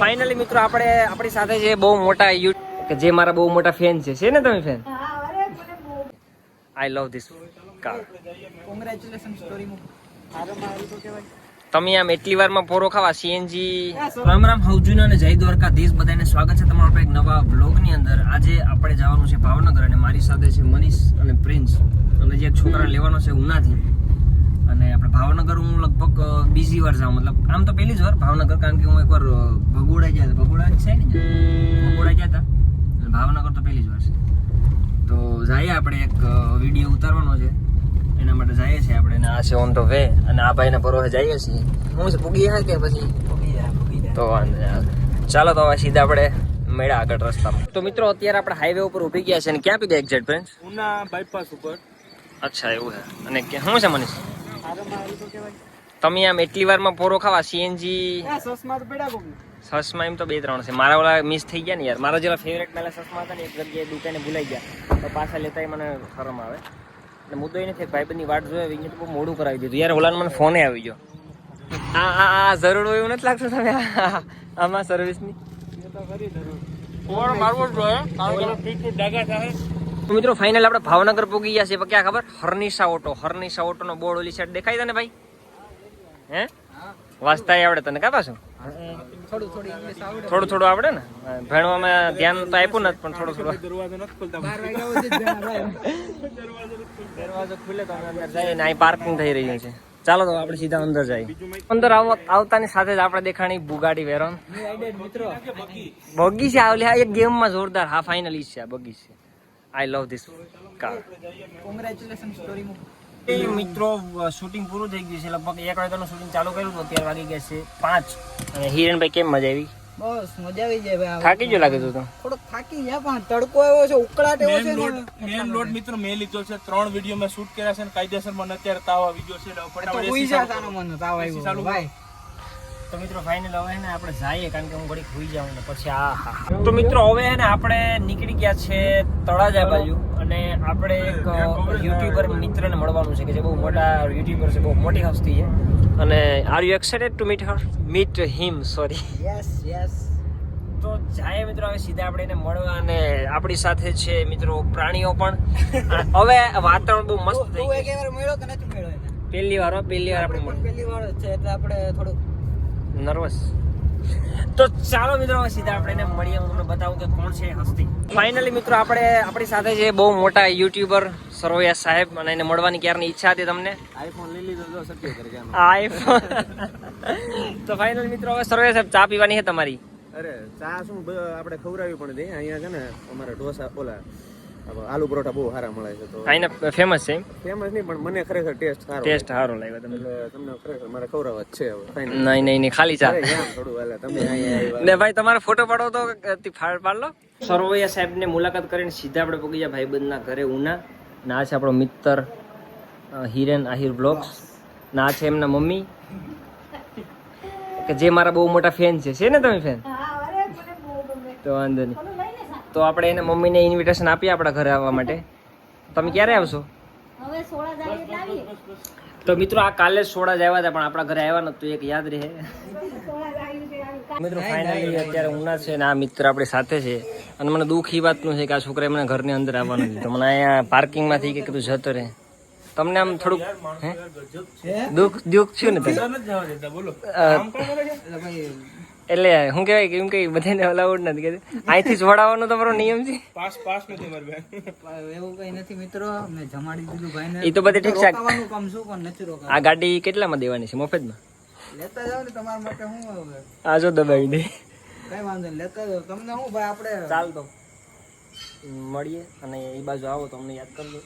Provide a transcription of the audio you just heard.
Finally મિત્રો આપણે આપણી સાથે જે બહુ મોટા કે જે મારા બહુ મોટા ફેન છે ને તમે fan? I love this car. Congratulation story માં આરામ આવી તો કહેવાય. તમે આમ એટલી વારમાં પોરો ખાવા સીએનજી. રામ રામ હવજુન અને જય દ્વારકાધીશ બધાને સ્વાગત છે તમારા એક નવા બ્લોગ ની અંદર. આજે આપણે જવાનું છે ભાવનગર અને મારી સાથે છે મનીષ અને પ્રિન્સ અને જે એક છોકરા લેવાનો છે ઉનાથી. અને આપણે ભાવનગર હું લગભગ બીજી વાર જાઉં, મતલબ આમ તો પહેલી જ વાર ભાવનગર, કારણ કે હું એકવાર ભગોડા ગયા હતા. ભગોડા છે ને, ભગોડા ગયા હતા. ભાવનગર તો પહેલી જ વાર છે. તો જઈએ આપણે એક વિડીયો ઉતારવાનો છે, એના માટે જઈએ છીએ આપણે. આ છે ઓન ધ વે અને આ ભાઈને ભરોસે જઈએ છીએ. હું છે પૂગી જાય કે પછી તો ચાલો તો હવે સીધા આપણે મેળા આગળ રસ્તામાં. તો મિત્રો અત્યારે આપણે હાઈવે ઉપર ઉભી ગયા છે અને ક્યાં પીધા એક્ઝેક્ટ ફ્રેન્ડ્સ? ઉના બાયપાસ ઉપર. અચ્છા એવું છે. અને શું છે મનીષ? આરામ આવી તો કહેવાય. તમે આમ એટલી વારમાં પોરો ખાવા સીએનજી સસમાં તો પડ્યા કોક. સસમાં એમ તો 2-3 છે. મારા ઓલા મિસ થઈ ગયા ને યાર. મારા જેવા ફેવરેટ પહેલા સસમાં હતા ને, એક જગ્યાએ દુકાને ભૂલાઈ ગયા તો પાછા લેતા મને શરમ આવે. એટલે મુદ્દો એ નથી, ભાઈબંધની વાટ જોઈ આવી તો બહુ મોડું કરાવી દીધું યાર. ઓલાને મને ફોને આવી ગયો. આ જરૂર હોય એવું નથી લાગતું તમે આમાં સર્વિસની? મિત્રો ફાઇનલ આપણે ભાવનગર પૂગી ગયા છે. ક્યાં ખબર? હર્નિશા ઓટો નો બોર્ડ ઓલી સાઈડ દેખાય તને ભાઈ? હે વાંચતા આવડે તને? કા પાછું થોડું આવડે ને? ભણવામાં ધ્યાન તો આપ્યું નથી, પણ થોડું દરવાજો ખુલે તો અંદર જઈએ ને. અહીં પાર્કિંગ થઈ રહ્યું છે. ચાલો તો આપણે સીધા અંદર જઈએ. અંદર આવતાની સાથે જ આપણે દેખાણી બુગાડી વેરોન બગી છે. આવલી એક ગેમમાં જોરદાર. હા ફાઇનલી છે આ બગી છે. I love this car. Congratulation story માં મિત્રો શૂટિંગ પૂરું થઈ ગયું છે. લગભગ 1 વાગ્યાનું શૂટિંગ ચાલુ કર્યું હતું, અત્યારે વાગી ગયા છે 5. અને હિરેનભાઈ કેમ મજા આવી? બસ મજા આવી જાય ભાઈ. થાકી ગયો લાગે તો થોડોક થાકી ગયા, પણ તડકો આવ્યો છે, ઉકળાટ એવો છે ને. મેન લોડ મિત્રો મેં લીધો છે. 3 વિડીયો મેં શૂટ કર્યા છે અને કાયદેસર મને અત્યારે તાવ આવી ગયો છે. તો હુઈ જા તાનો મને તાવ આવ્યો ભાઈ. તો મિત્રો ફાઇનલ હવે ને આપણે જઈએ, કારણ કે હું ઘડીક હોઈ જાઉં ને પછી તો મિત્રો હવે હે ને આપણે નીકળી ગયા છે તળાજા બાજુ. અને આપણે એક યુટ્યુબર મિત્રને મળવાનું છે કે જે બહુ મોટા યુટ્યુબર છે, બહુ મોટી હસ્તી છે. અને are you excited to meet him? Sorry. Yes તો જાય મિત્રો હવે સીધા આપણે એને મળવા. અને આપણી સાથે છે મિત્રો પ્રાણીઓ પણ. હવે વાતાવરણ બહુ મસ્ત થઈ ગયું. એક વાર મળ્યો કે નથી મળ્યો? પહેલી વાર આપણે પહેલી વાર જ છે, એટલે આપણે થોડું નર્વસ. તો ચાલો મિત્રો સીધા આપણે એને મળીએ. હું તમને બતાવું કે કોણ છે હસ્તી. ફાઇનલી મિત્રો આપણે આપણી સાથે છે બહુ મોટા યુટ્યુબર સરવૈયા સાહેબ, અને એને મળવાની ક્યારની ઈચ્છા હતી તમને. આઈફોન લઈ લીધો તો સત્ય કરી આઈફોન. તો ફાઇનલ મિત્રો હવે સરવૈયા સાહેબ ચા પીવાની છે તમારી? અરે ચા શું આપણે ખવડાવી પણ દે. અહીંયા છે ને અમારે ઢોસા ઓલા આલુ પરોઠા બહુ સારા મળે છે. તો અહીંયા ફેમસ છે? ફેમસ નહીં, પણ મને ખરેખર ટેસ્ટ સારો લાગ્યો તમને. એટલે તમને ખરેખર મારે ખવડાવવા જ છે હવે. નહીં ખાલી ચા. થોડું હાલે તમે અહીંયા ને ભાઈ તમારો ફોટો પાડો તો પાડ લો. સરવૈયા સાહેબ ને મુલાકાત કરીને સીધા આપણે પહોંચી ગયા ભાઈબંધના ઘરે ઉના. ના છે આપણો મિત્ર હિરેન આહિર બ્લોગ્સ. ના છે એમના મમ્મી કે જે મારા બહુ મોટા ફેન છે ને તમે ફેન? તો વાંધો નહીં. તો આપણે એને મમ્મીને ઇન્વિટેશન આપીએ આપણા ઘરે આવવા માટે. તમે ક્યારે આવશો? તો મિત્રો આ કાલે જ સોડા જ આવ્યા હતા, પણ આપણા ઘરે આવ્યા નતું, એક યાદ રહે. મિત્રો ફાઇનલી અત્યારે ઉના છે ને આ મિત્ર આપણી સાથે છે. અને મને દુઃખ એ વાતનું છે કે આ છોકરા એમને ઘરની અંદર આવવાનું નથી. તો મને અહીંયા પાર્કિંગમાંથી કે કીધું જતો રહે. તમને આમ થોડુંક દુઃખ થયું ને? એટલે શું કહેવાય કે એમ કઈ બધાને અલાઉડ નથી કે અહીંથી જોડાવાનો તમારો નિયમ છે? પાસ નથી મારી બેન. એવું કઈ નથી મિત્રો, મેં જમાડી દીધું ભાઈને. એ તો બધે ઠીક છે. રોકાવાનું કામ શું પણ નથી રોકાવાનું. આ ગાડી કેટલામાં દેવાની છે? મફતમાં લેતા જાવ ને, તમારા માટે હું હવે આ જો દબાવી દે. કઈ વાંધો નહીં, લેતા જાવ. તમને હું ભાઈ આપણે ચાલ તો મળીએ. અને એ બાજુ આવો તો અમને યાદ કરજો.